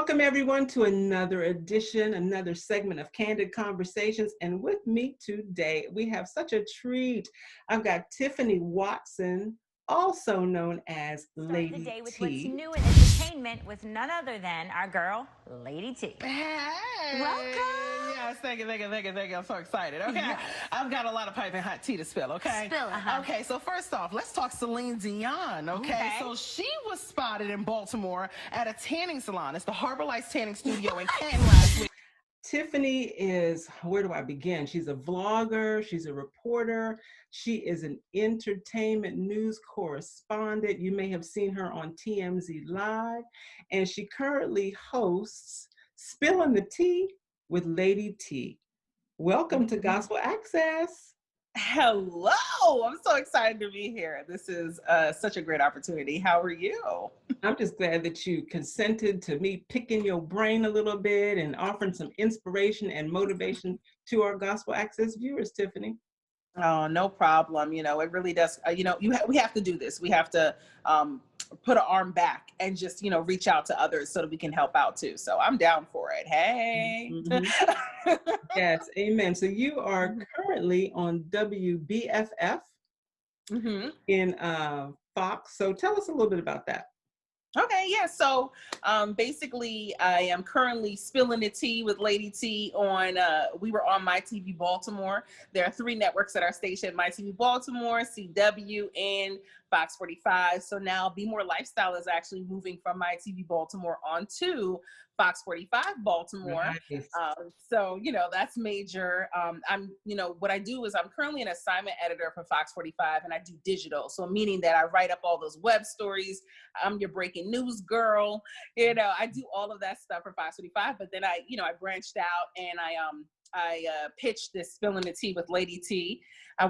Welcome everyone to another edition, another segment of Candid Conversations. And with me today, we have such a treat. I've got Tiffany Watson, also known as Start the Lady day with what's T. new in entertainment with none other than our girl, Lady T. Hey! Welcome! Yes, thank you. I'm so excited. Okay, Yes. I've got a lot of piping hot tea to spill, okay? Spill it. Okay, so first off, let's talk Celine Dion, okay? So she was spotted in Baltimore at a tanning salon. It's the Harbor Lights Tanning Studio in Canton last week. Tiffany is, where do I begin? She's a vlogger, she's a reporter, she is an entertainment news correspondent. You may have seen her on TMZ Live, and she currently hosts Spilling the Tea with Lady T. Welcome to Gospel Access. Hello, I'm so excited to be here. This is such a great opportunity. How are you? I'm just glad that you consented to me picking your brain a little bit and offering some inspiration and motivation to our Gospel Access viewers, Tiffany. Oh, no problem. You know, it really does. We have to do this. We have to put an arm back and just, reach out to others so that we can help out too. So I'm down for it. Hey. Mm-hmm. Yes, amen. So you are currently on WBFF in Fox. So tell us a little bit about that. Okay, yeah. So basically, I am currently spilling the tea with Lady T on, we were on My TV Baltimore. There are 3 networks that are stationed: My TV Baltimore, CW, and Fox 45. So now BMORE Lifestyle is actually moving from My TV Baltimore onto Fox 45 Baltimore. Nice. So, that's major. What I do is I'm currently an assignment editor for Fox 45, and I do digital. So meaning that I write up all those web stories. I'm your breaking news girl. I do all of that stuff for Fox 45, but then I branched out and I pitched this Spilling the Tea with Lady T. I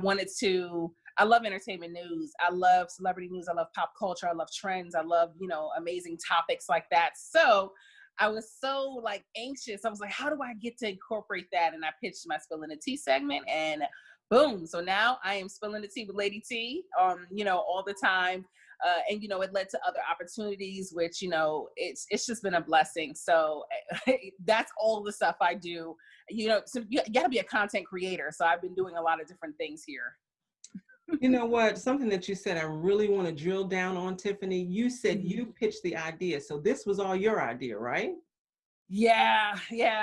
love entertainment news. I love celebrity news. I love pop culture. I love trends. I love, amazing topics like that. So I was so anxious. I was like, how do I get to incorporate that? And I pitched my Spilling the Tea segment, and boom. So now I am spilling the tea with Lady T, all the time. And it led to other opportunities, which, it's just been a blessing. So that's all the stuff I do. So you gotta be a content creator. So I've been doing a lot of different things here. You know what? Something that you said I really want to drill down on, Tiffany. You said you pitched the idea. So this was all your idea, right? Yeah.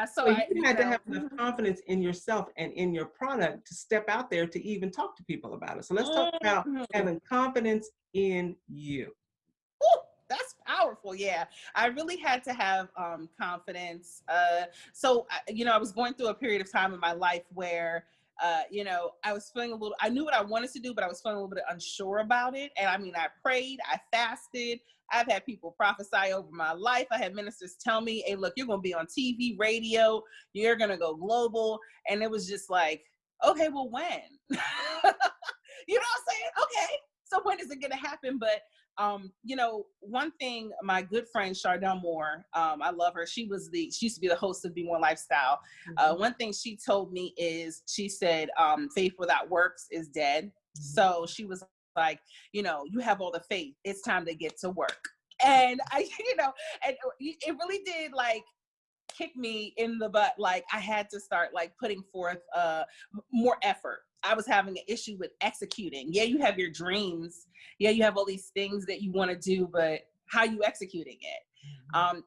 So you had to have enough confidence in yourself and in your product to step out there to even talk to people about it. So let's talk about having confidence in you. Ooh, that's powerful. Yeah, I really had to have confidence. So I was going through a period of time in my life where I was feeling I knew what I wanted to do, but I was feeling a little bit unsure about it. And I prayed, I fasted. I've had people prophesy over my life. I had ministers tell me, hey, look, you're going to be on TV, radio, you're going to go global. And it was just like, okay, well, when? You know what I'm saying? Okay, so when is it going to happen? But one thing, my good friend Chardell Moore, I love her. She used to be the host of BMORE Lifestyle. One thing she told me is, she said, faith without works is dead. So she was like, you have all the faith. It's time to get to work. And and it really did kick me in the butt. I had to start putting forth more effort. I was having an issue with executing. Yeah, you have your dreams. Yeah, you have all these things that you want to do, but how are you executing it?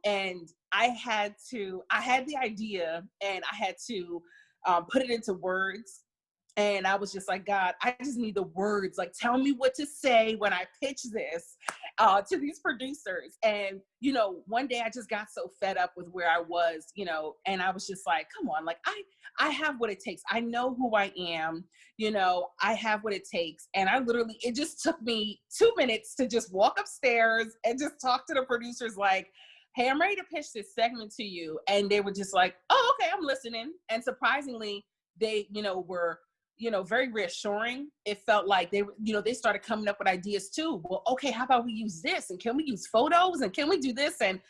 And I had the idea, and I had to put it into words. And I was just like, God, I just need the words. Tell me what to say when I pitch this to these producers. And, one day I just got so fed up with where I was, and I was just like, come on, I have what it takes. I know who I am, I have what it takes. And it just took me 2 minutes to just walk upstairs and just talk to the producers hey, I'm ready to pitch this segment to you. And they were just like, oh, okay, I'm listening. And surprisingly, they, were very reassuring. It felt like they started coming up with ideas too. Well, okay, how about we use this? And can we use photos? And can we do this? And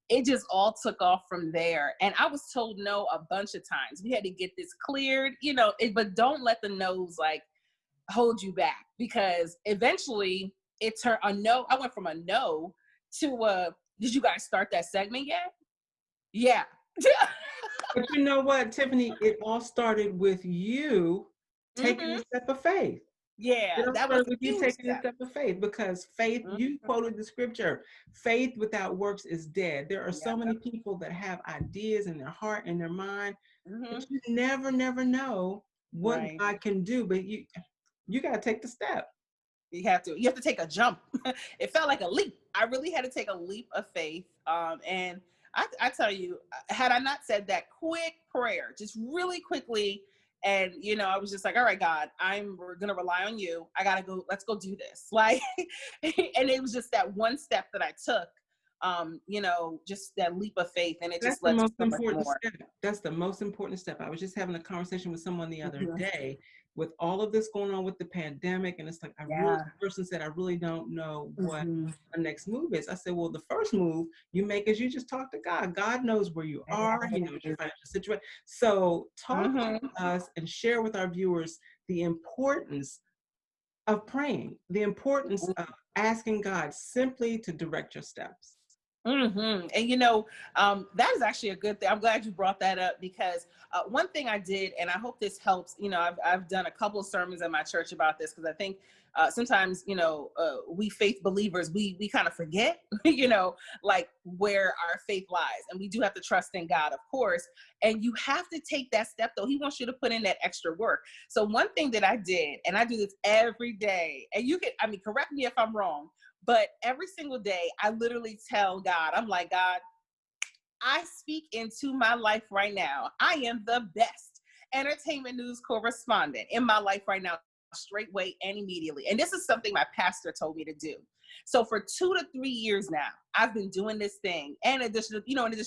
it just all took off from there. And I was told no a bunch of times. We had to get this cleared, but don't let the no's hold you back, because eventually it turned a no. I went from a no to did you guys start that segment yet? Yeah. But you know what, Tiffany, it all started with you taking Hmm. a step of faith. Yeah, It all that was started a with you huge taking a step. step of faith, because faith, you Mhm. quoted the scripture, faith without works is dead. There are Yeah. so many people that have ideas in their heart and their mind, but Hmm. you never know what Right. God can do. But you got to take the step. You have to take a jump. It felt like a leap. I really had to take a leap of faith. And I tell you, had I not said that quick prayer, just really quickly, and I was just like, all right, God, we're gonna rely on you. I gotta go, let's go do this. Like, and it was just that one step that I took, just that leap of faith, and it That's just the led to most so much important more. step. That's the most important step. I was just having a conversation with someone the other Mhm. day with all of this going on with the pandemic. And it's like, Yeah. the person said, I really don't know what Mhm. the next move is. I said, well, the first move you make is you just talk to God. God knows where you are. He knows your financial situation. So talk Mhm. to us and share with our viewers the importance of praying, the importance of asking God simply to direct your steps. And that is actually a good thing. I'm glad you brought that up, because one thing I did, and I hope this helps. I've done a couple of sermons at my church about this, because I think sometimes we faith believers, we kind of forget like where our faith lies, and we do have to trust in God, of course. And you have to take that step, though. He wants you to put in that extra work. So one thing that I did, and I do this every day, and correct me if I'm wrong, but every single day, I literally tell God, I'm like, God, I speak into my life right now. I am the best entertainment news correspondent in my life right now, straightway and immediately. And this is something my pastor told me to do. So for 2 to 3 years now, I've been doing this thing, and in addition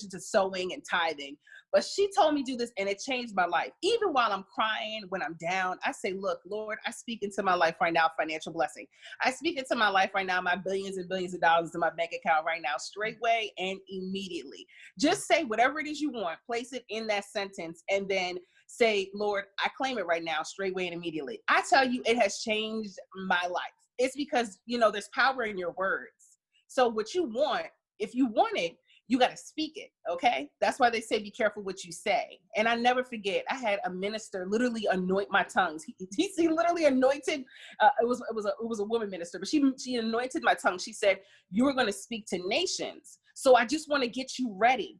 to sewing and tithing. But she told me to do this, and it changed my life. Even while I'm crying, when I'm down, I say, look, Lord, I speak into my life right now, financial blessing. I speak into my life right now, my billions and billions of dollars in my bank account right now, straightway and immediately. Just say whatever it is you want, place it in that sentence, and then say, Lord, I claim it right now, straightway and immediately. I tell you, it has changed my life. It's because, there's power in your words. So what you want, if you want it, you got to speak it. Okay. That's why they say, be careful what you say. And I never forget, I had a minister literally anoint my tongues. He literally anointed, it was a woman minister, but she anointed my tongue. She said, you are going to speak to nations. So I just want to get you ready.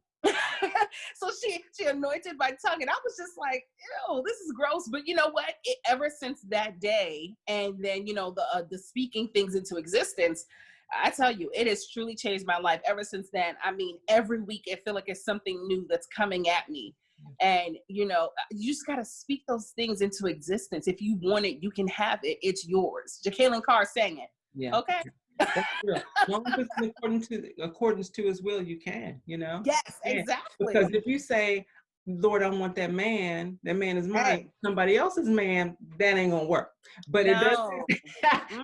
So she anointed my tongue, and I was just like, ew, this is gross. But you know what? Ever since that day, and then the speaking things into existence, I tell you, it has truly changed my life ever since then. I mean, every week I feel like it's something new that's coming at me. And you just got to speak those things into existence. If you want it, you can have it. It's yours. Jacqueline Carr sang it. Yeah. Okay. That's real. As long as it's in accordance to his will, you can, Yes, Yeah. exactly. Because if you say, Lord, I want that man is mine, Hey, somebody else's man, that ain't gonna work. But it does no.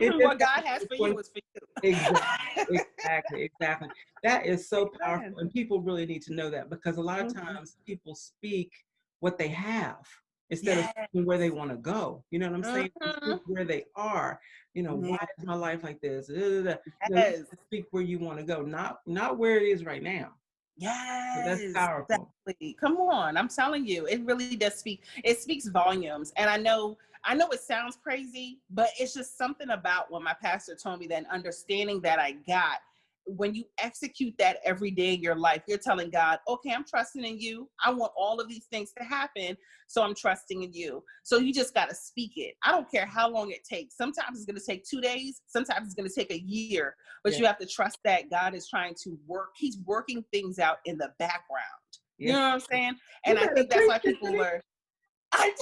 it does What God has for you is for exactly, you. exactly. That is so Amen. powerful. And people really need to know that, because a lot of Mhm. times people speak what they have instead of Yes. speaking where they want to go. You know what I'm saying? They speak Mhm. where they are. Why Yeah. is my life like this? You Yes. speak where you want to go, not where it is right now. So that's Yes. powerful. Exactly. Come on. I'm telling you, it really does speak. It speaks volumes. And I know it sounds crazy, but it's just something about what my pastor told me, that understanding that I got. When you execute that every day in your life, you're telling God, okay, I'm trusting in you. I want all of these things to happen. So I'm trusting in you. So you just got to speak it. I don't care how long it takes. Sometimes it's going to take 2 days. Sometimes it's going to take a year, but Yeah. you have to trust that God is trying to work. He's working things out in the background. You Yes. know what I'm saying? You And I better think that's preach, why people Tiffany. are, I,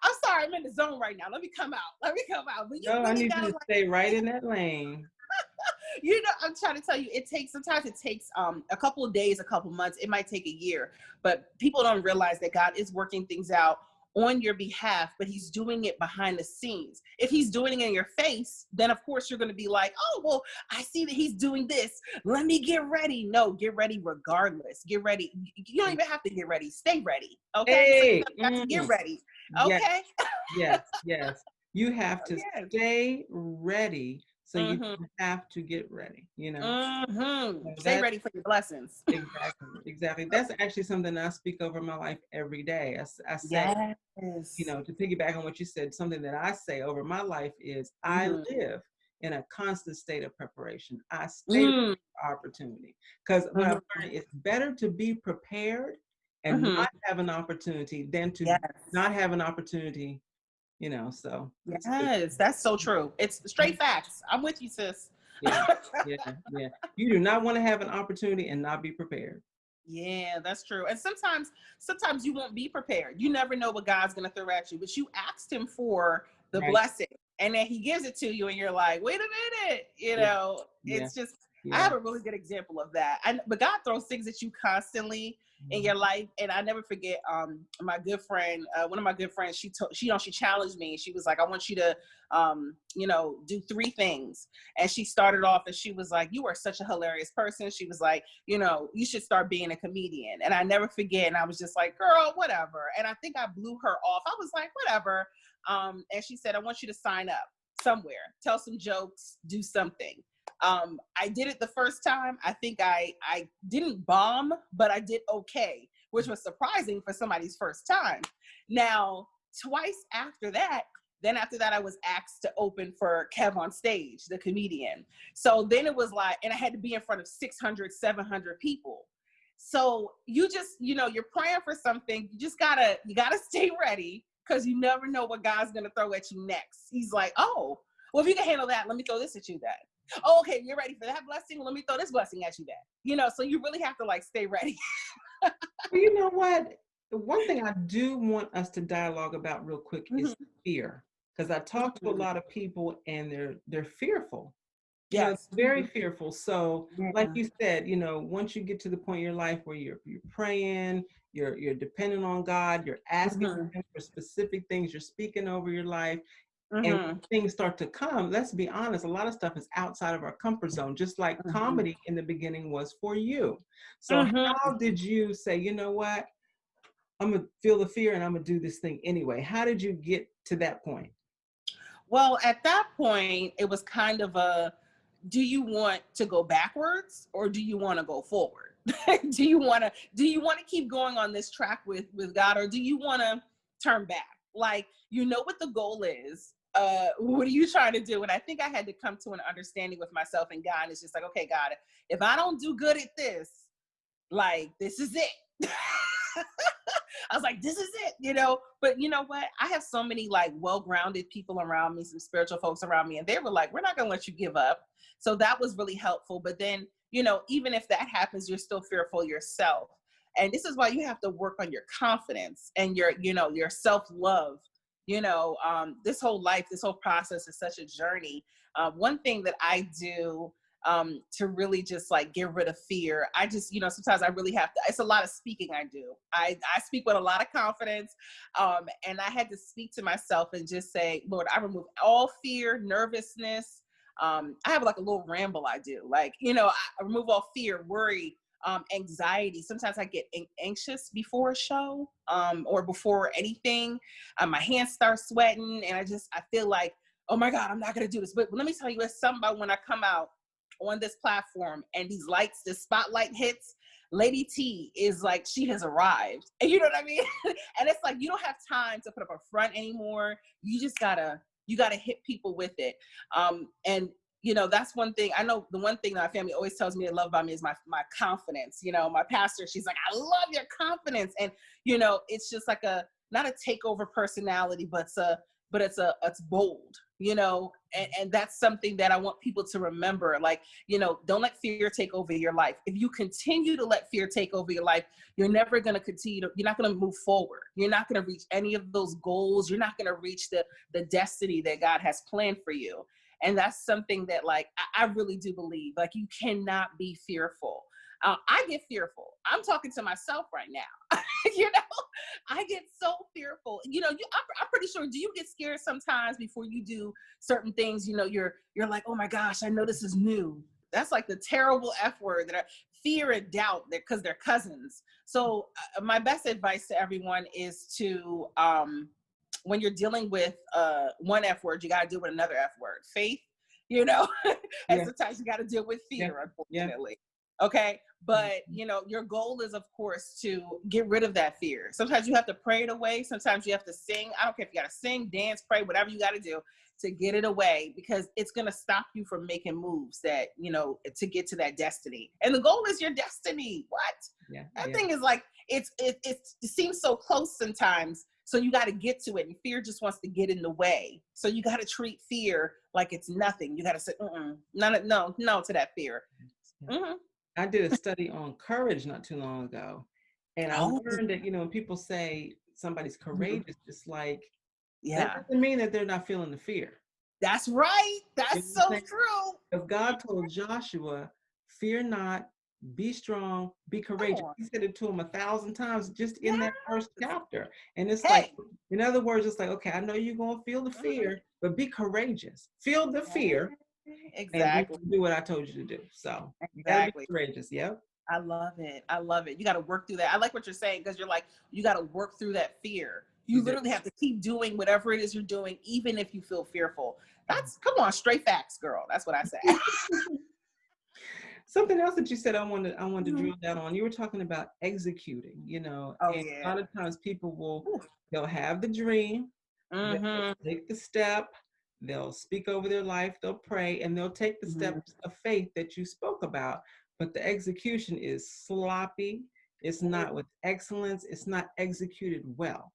I'm sorry, I'm in the zone right now. Let me come out. But you No, I really need got you to, to stay right in that lane. I'm trying to tell you, sometimes it takes a couple of days, a couple of months, it might take a year, but people don't realize that God is working things out on your behalf, but he's doing it behind the scenes. If he's doing it in your face, then of course you're going to be like, oh, well, I see that he's doing this. Let me get ready. No, get ready regardless. Get ready. You don't even have to get ready. Stay ready. Okay. So you Hey, got to get ready. yes, Okay. yes. You have to Yes. stay ready So you have to get ready, you know. So Stay ready for your blessings. Exactly. That's actually something I speak over my life every day. I say, Yes. you know, to piggyback on what you said, something that I say over my life is I live in a constant state of preparation. I stay ready for opportunity, because what I've learned, it's better to be prepared and not have an opportunity than to not have an opportunity, you know. So yes, that's so true. It's straight facts. I'm with you, sis. yeah, yeah. You do not want to have an opportunity and not be prepared. Yeah, that's true. And sometimes you won't be prepared. You never know what God's going to throw at you, but you asked him for the Right. blessing and then he gives it to you and you're like, wait a minute, you know, it's just, I have a really good example of that. But God throws things at you constantly in your life. And I never forget, my good friend, one of my good friends, she challenged me. She was like, I want you to, you know, do 3 things. And she started off and she was like, you are such a hilarious person. She was like, you know, you should start being a comedian. And I never forget. And I was just like, girl, whatever. And I think I blew her off. I was like, whatever. And she said, I want you to sign up somewhere, tell some jokes, do something. I did it the first time. I think I didn't bomb, but I did okay, which was surprising for somebody's first time. Now, twice after that, I was asked to open for Kev on Stage, the comedian. So then it was like, and I had to be in front of 600, 700 people. So you just, you know, you're praying for something. You gotta stay ready, because you never know what God's going to throw at you next. He's like, oh, well, if you can handle that, let me throw this at you then. Oh, okay, you're ready for that blessing? Well, let me throw this blessing at you then. You know, so you really have to like stay ready. Well, you know what? The one thing I do want us to dialogue about real quick is fear. Because I talk to a lot of people and they're fearful. You know, very fearful. So like you said, you know, once you get to the point in your life where you're praying, you're dependent on God, you're asking him for specific things, you're speaking over your life, and when things start to come, let's be honest, a lot of stuff is outside of our comfort zone, just like comedy in the beginning was for you. So how did you say, you know what, I'm gonna feel the fear and I'm gonna do this thing anyway? How did you get to that point? Well, at that point, it was kind of do you want to go backwards or do you want to go forward? do you want to keep going on this track with God, or do you want to turn back? Like, you know what the goal is. What are you trying to do? And I think I had to come to an understanding with myself and God. It's just like, okay, God, if I don't do good at this, like, this is it. I was like, this is it, you know. But you know what? I have so many like well-grounded people around me, some spiritual folks around me, and they were like, we're not going to let you give up. So that was really helpful. But then, you know, even if that happens, you're still fearful yourself. And this is why you have to work on your confidence and your, you know, your self-love. You know, this whole process is such a journey. One thing that I do to really just like get rid of fear, I just, you know, sometimes I really have to, it's a lot of speaking I do. I speak with a lot of confidence. And I had to speak to myself and just say, Lord, I remove all fear, nervousness. I have like a little ramble I do. Like, you know, I remove all fear, worry, anxiety. Sometimes I get anxious before a show or before anything. My hands start sweating and I feel like, oh my God, I'm not going to do this. But let me tell you, it's something about when I come out on this platform and these lights, this spotlight hits, Lady T is like, she has arrived. And you know what I mean? And it's like, you don't have time to put up a front anymore. You just gotta hit people with it. And you know, that's one thing. I know the one thing that my family always tells me they love about me is my confidence. You know, my pastor, she's like, I love your confidence. And, you know, it's just like not a takeover personality, but it's bold, you know, and that's something that I want people to remember. Like, you know, don't let fear take over your life. If you continue to let fear take over your life, you're never going to you're not going to move forward. You're not going to reach any of those goals. You're not going to reach the destiny that God has planned for you. And that's something that like, I really do believe, like, you cannot be fearful. I get fearful. I'm talking to myself right now. You know, I get so fearful. You know, I'm pretty sure. Do you get scared sometimes before you do certain things? You know, you're like, oh my gosh, I know this is new. That's like the terrible F word fear and doubt, because they're cousins. So my best advice to everyone is to, when you're dealing with one F word, you got to deal with another F word, faith. you know, and Yeah. sometimes you got to deal with Yeah. fear, Yeah. unfortunately. Okay. But, you know, your goal is, of course, to get rid of that fear. Sometimes you have to pray it away. Sometimes you have to sing. I don't care if you got to sing, dance, pray, whatever you got to do to get it away, because it's going to stop you from making moves that, you know, to get to that destiny. And the goal is your destiny. What? Yeah. That Yeah. thing is like, it seems so close sometimes. So you got to get to it, and fear just wants to get in the way. So you got to treat fear like it's nothing. You got to say, no to that fear. Yeah. I did a study on courage not too long ago, and I Oh, learned that, you know, when people say somebody's courageous, it's like, that yeah, doesn't mean that they're not feeling the fear. that's right. You That's know what I'm so saying? true. If God told Joshua, fear not, be strong, be Come courageous. on. He said it to him 1,000 times just in that Yes. first chapter. And it's like, Hey. in other words, it's like, okay, I know you're going to feel the fear, but be courageous. Feel the fear and Exactly. do what I told you to do. So you got to be Exactly. courageous. Yep. I love it. I love it. You got to work through that. I like what you're saying, because you're like, you got to work through that fear. You You do. literally have to keep doing whatever it is you're doing, even if you feel fearful. That's, come on, straight facts, girl. That's what I say. Something else that you said I wanted to drill down on. You were talking about executing, you know, Oh, and a yeah. lot of times people Ooh. they'll have the dream, they'll Mm-hmm. take the step, they'll speak over their life, they'll pray, and they'll take the Mm-hmm. steps of faith that you spoke about. But the execution is sloppy. It's not with excellence. It's not executed well.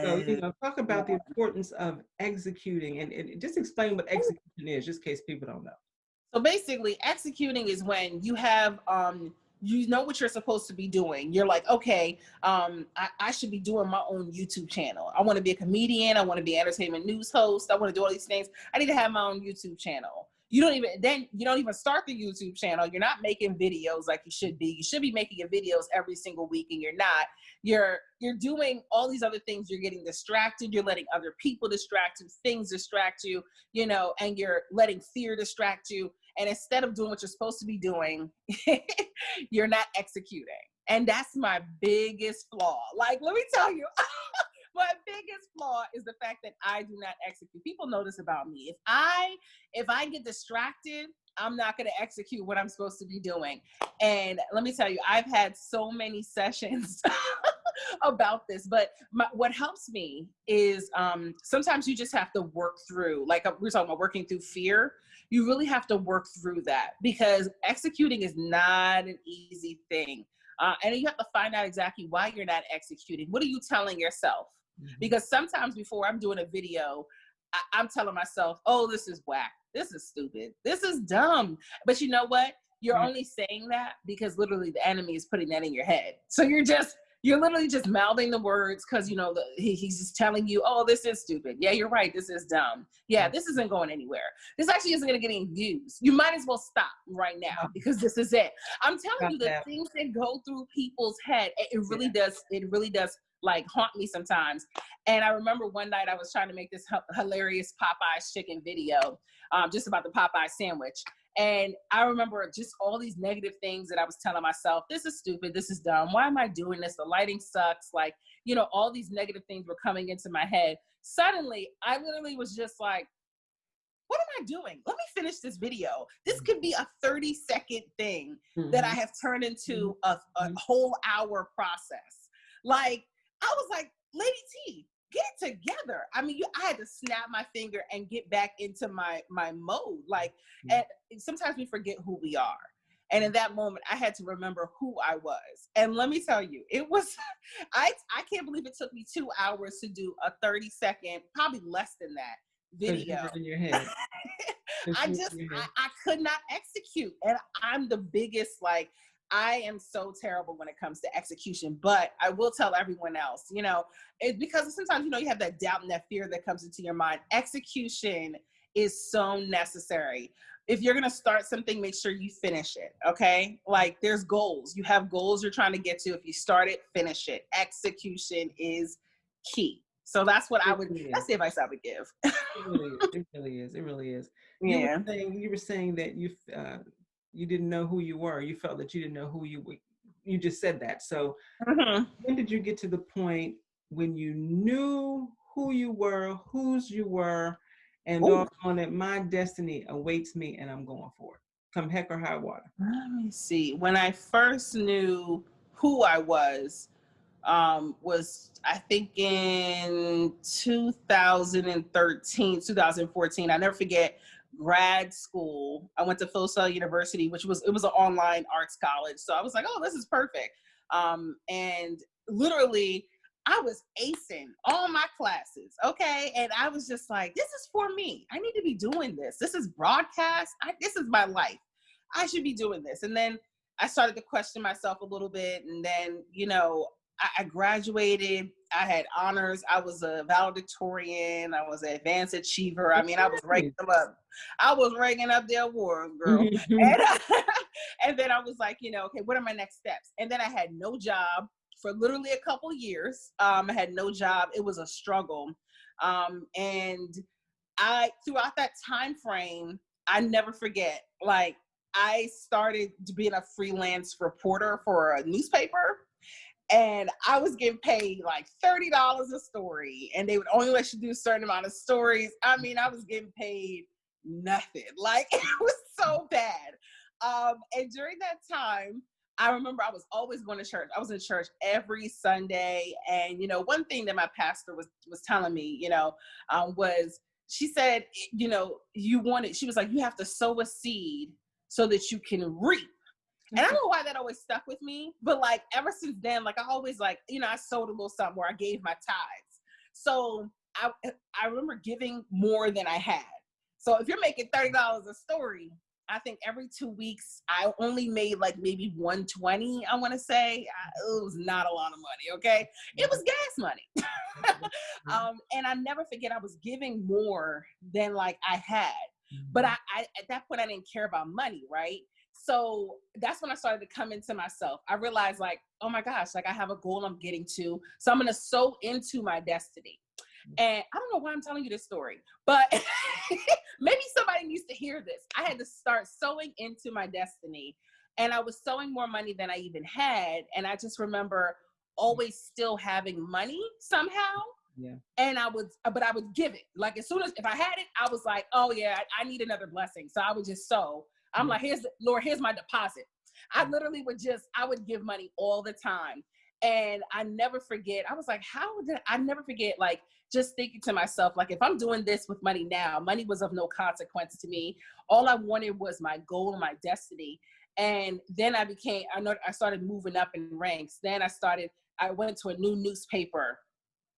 So, you Yes. know, talk Yeah. about the importance of executing and just explain what execution is, just in case people don't know. So basically, executing is when you have you know what you're supposed to be doing. You're like, okay, I should be doing my own YouTube channel. I want to be a comedian. I want to be an entertainment news host. I want to do all these things. I need to have my own YouTube channel. You don't even start the YouTube channel. You're not making videos like you should be. You should be making your videos every single week, and you're not. You're doing all these other things. You're getting distracted. You're letting other people distract you, things distract you, you know, and you're letting fear distract you. And instead of doing what you're supposed to be doing, you're not executing. And that's my biggest flaw. Like, let me tell you, my biggest flaw is the fact that I do not execute. People know this about me. If I get distracted, I'm not going to execute what I'm supposed to be doing. And let me tell you, I've had so many sessions about this, but what helps me is sometimes you just have to work through, like we're talking about working through fear. You really have to work through that, because executing is not an easy thing. And you have to find out exactly why you're not executing. What are you telling yourself? Because sometimes before I'm doing a video, I'm telling myself, oh, this is whack. This is stupid. This is dumb. But you know what? You're only saying that because literally the enemy is putting that in your head. So you're literally just mouthing the words because, you know, he's just telling you, oh, this is stupid. Yeah, you're right. This is dumb. Yeah, this isn't going anywhere. This actually isn't going to get any views. You might as well stop right now because this is it. I'm telling you, the things that go through people's head, it really does like haunt me sometimes. And I remember one night I was trying to make this hilarious Popeye's chicken video just about the Popeye sandwich. And I remember just all these negative things that I was telling myself. This is stupid. This is dumb. Why am I doing this? The lighting sucks. Like, you know, all these negative things were coming into my head. Suddenly, I literally was just like, what am I doing? Let me finish this video. This could be a 30-second thing that I have turned into a whole hour process. Like, I was like, Lady T, get it together. I mean, I had to snap my finger and get back into my mode. Like, and sometimes we forget who we are. And in that moment, I had to remember who I was. And let me tell you, it was, I can't believe it took me 2 hours to do a 30-second, probably less than that, video. In your head. I could not execute. And I'm the biggest, like, I am so terrible when it comes to execution, but I will tell everyone else, you know, it's because sometimes, you know, you have that doubt and that fear that comes into your mind. Execution is so necessary. If you're going to start something, make sure you finish it. Okay. Like, there's goals. You have goals you're trying to get to. If you start it, finish it. Execution is key. So that's what that's the advice I would give. It really is. It really is. It really is. Yeah. You were saying that you didn't know who you were. You felt that you didn't know who you were. You just said that. So when did you get to the point when you knew who you were, whose you were, And Ooh. doggone it, my destiny awaits me and I'm going for it. Come heck or high water. Let me see. When I first knew who I was I think in 2013, 2014. I never forget grad school. I went to Full Sail University, it was an online arts college. So I was like, oh, this is perfect. And literally I was acing all my classes. Okay. And I was just like, this is for me. I need to be doing this. This is broadcast. This is my life. I should be doing this. And then I started to question myself a little bit. And then, I graduated. I had honors. I was a valedictorian. I was an advanced achiever. I mean, I was ranking them up. I was ranking up the awards, girl. And, and then I was like, okay, what are my next steps? And then I had no job for literally a couple years. I had no job. It was a struggle. And throughout that time frame, I never forget, like, I started being a freelance reporter for a newspaper. And I was getting paid like $30 a story, and they would only let you do a certain amount of stories. I mean, I was getting paid nothing. Like, it was so bad. And during that time, I remember I was always going to church. I was in church every Sunday. And, one thing that my pastor was telling me, was she said, she was like, you have to sow a seed so that you can reap. And I don't know why that always stuck with me, but like ever since then, like I always like, I sold a little something where I gave my tithes. So I remember giving more than I had. So if you're making $30 a story, I think every 2 weeks, I only made like maybe $120, I want to say. It was not a lot of money, okay? It was gas money. And I never forget, I was giving more than like I had. But I at that point, I didn't care about money, right? So that's when I started to come into myself. I realized like, oh my gosh, like I have a goal I'm getting to. So I'm going to sow into my destiny. And I don't know why I'm telling you this story, but maybe somebody needs to hear this. I had to start sowing into my destiny, and I was sowing more money than I even had. And I just remember always still having money somehow. Yeah. And I would give it. Like as soon as, if I had it, I was like, oh yeah, I need another blessing. So I would just sow. I'm like, Lord, here's my deposit. I literally I would give money all the time. And I never forget, I was like, I never forget, like, just thinking to myself, like, if I'm doing this with money now, money was of no consequence to me. All I wanted was my goal and my destiny. And then I started moving up in ranks. Then I went to a new newspaper.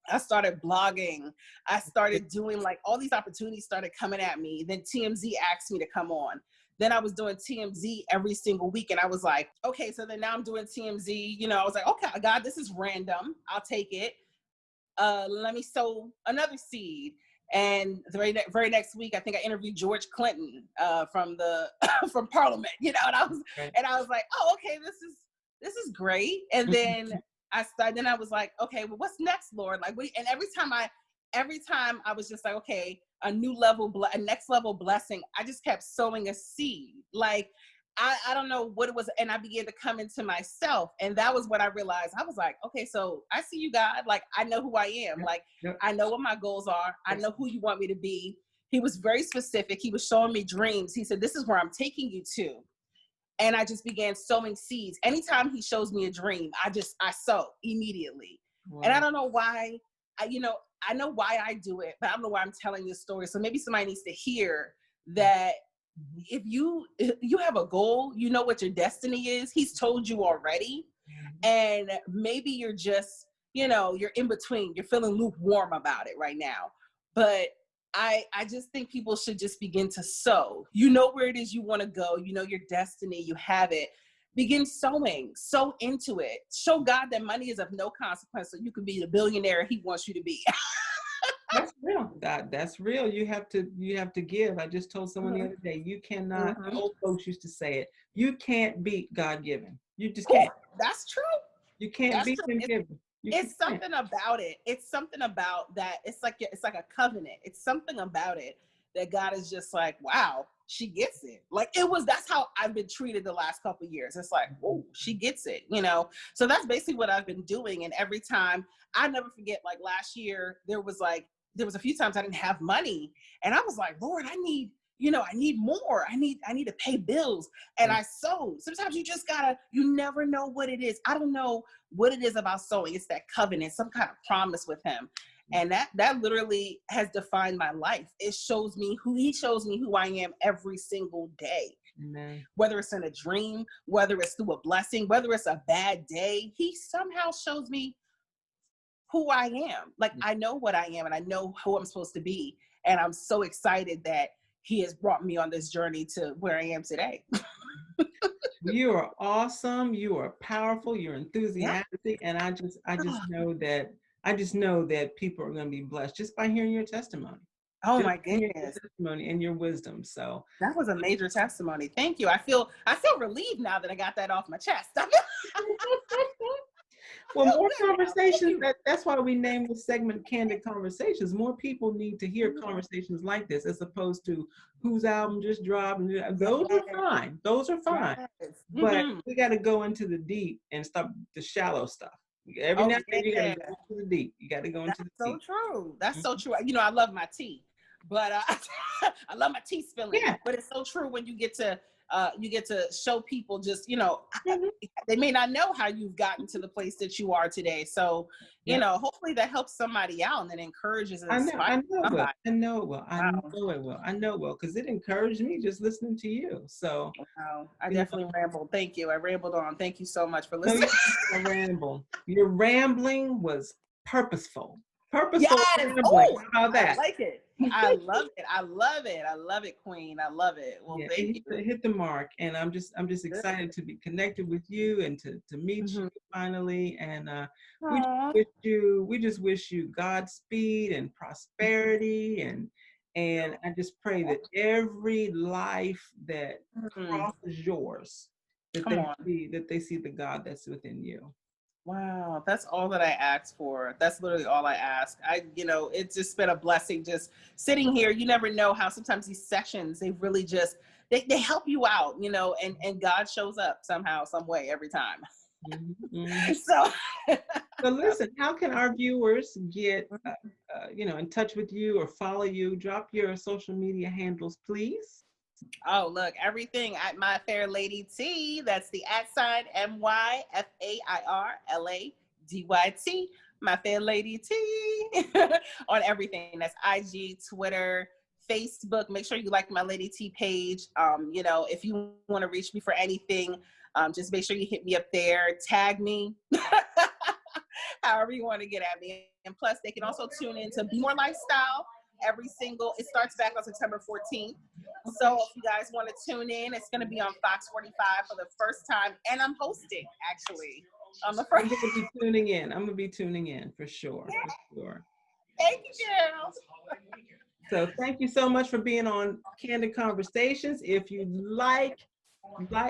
I started blogging. I started doing like all these opportunities started coming at me. Then TMZ asked me to come on. Then I was doing TMZ every single week. And I was like, okay, so then now I'm doing TMZ. I was like, okay, God, this is random. I'll take it. Let me sow another seed. And the very next week, I think I interviewed George Clinton from from Parliament, and I was like, oh, okay, this is great. And then I was like, okay, well, what's next, Lord? Like, and every time I was just like, okay, a next level blessing. I just kept sowing a seed. Like, I don't know what it was. And I began to come into myself. And that was what I realized. I was like, okay, so I see you, God. Like, I know who I am. Like, I know what my goals are. I know who you want me to be. He was very specific. He was showing me dreams. He said, this is where I'm taking you to. And I just began sowing seeds. Anytime he shows me a dream, I sow immediately. Wow. And I don't know why, I know why I do it, but I don't know why I'm telling this story. So maybe somebody needs to hear that if you have a goal, you know what your destiny is. He's told you already. And maybe you're just, you're in between. You're feeling lukewarm about it right now. But I just think people should just begin to sow. You know where it is you want to go. You know your destiny. You have it. Begin sowing. Sow into it. Show God that money is of no consequence, so you can be the billionaire he wants you to be. That's real. That's real. You have to give. I just told someone the other day, you cannot, old folks used to say it, you can't beat God given. You just can't. That's true. You can't beat him given. It's something about it. It's something about that. It's like a covenant. It's something about it that God is just like, wow, she gets it. Like that's how I've been treated the last couple of years. It's like, oh, she gets it, So that's basically what I've been doing. And every time, I never forget, like last year, there was like, there was a few times I didn't have money, and I was like, Lord, I need more. I need to pay bills. And I sewed. Sometimes you never know what it is. I don't know what it is about sewing. It's that covenant, some kind of promise with him. And that literally has defined my life. He shows me who I am every single day. Amen. Whether it's in a dream, whether it's through a blessing, whether it's a bad day, he somehow shows me who I am. Like, I know what I am and I know who I'm supposed to be. And I'm so excited that he has brought me on this journey to where I am today. You are awesome. You are powerful. You're enthusiastic. Yeah. And I just know that people are going to be blessed just by hearing your testimony. Oh my goodness. Your testimony and your wisdom. So that was a major testimony. Thank you. I feel relieved now that I got that off my chest. Well, more conversations. That's why we named this segment Candid Conversations. More people need to hear conversations like this, as opposed to whose album just dropped. Those are fine. Those are fine. Yes. But we got to go into the deep and stop the shallow stuff. Every now and then you got to go into the deep. You got to go into the deep. That's so true. That's so true. You know, I love my tea, but I love my tea spilling. Yeah. But it's so true when you get to show people just, they may not know how you've gotten to the place that you are today. So, hopefully that helps somebody out and then encourages and inspires somebody. I know it will. Because it encouraged me just listening to you. So I definitely rambled. Thank you. I rambled on. Thank you so much for listening. No, ramble. Your rambling was purposeful. Yes. Rambling. How about that? I like it. I love it. I love it. I love it, Queen. I love it. Well, thank you. Hit the mark, and I'm just excited to be connected with you and to meet you finally. And we just wish you Godspeed and prosperity, and I just pray that every life that crosses yours, that they see the God that's within you. Wow, that's all that I asked for. That's literally all I ask. It's just been a blessing just sitting here. You never know how sometimes these sessions, they really just, they help you out, and God shows up somehow, some way every time. Mm-hmm. So listen, how can our viewers get, in touch with you or follow you? Drop your social media handles, please. Oh, look, everything at myfairladyt. That's the @ MyFairladyt, myfairladyt on everything. That's IG, Twitter, Facebook. Make sure you like my Lady T page. If you want to reach me for anything, just make sure you hit me up there. Tag me, however you want to get at me. And plus, they can also tune in to BMORE Lifestyle. It starts back on September 14th. So if you guys want to tune in, it's going to be on FOX45 for the first time. And I'm hosting, actually. I'm going to be tuning in. I'm going to be tuning in for sure. Yeah. For sure. Thank you, girls. So thank you so much for being on Candid Conversations. If you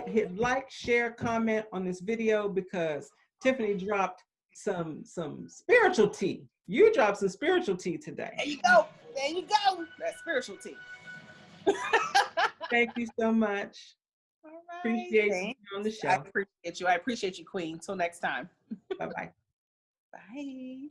hit like, share, comment on this video, because Tiffany dropped some spiritual tea. You dropped some spiritual tea today. There you go. That's spiritual tea. Thank you so much. All right. Appreciate you on the show. I appreciate you, Queen. Till next time. Bye-bye. Bye.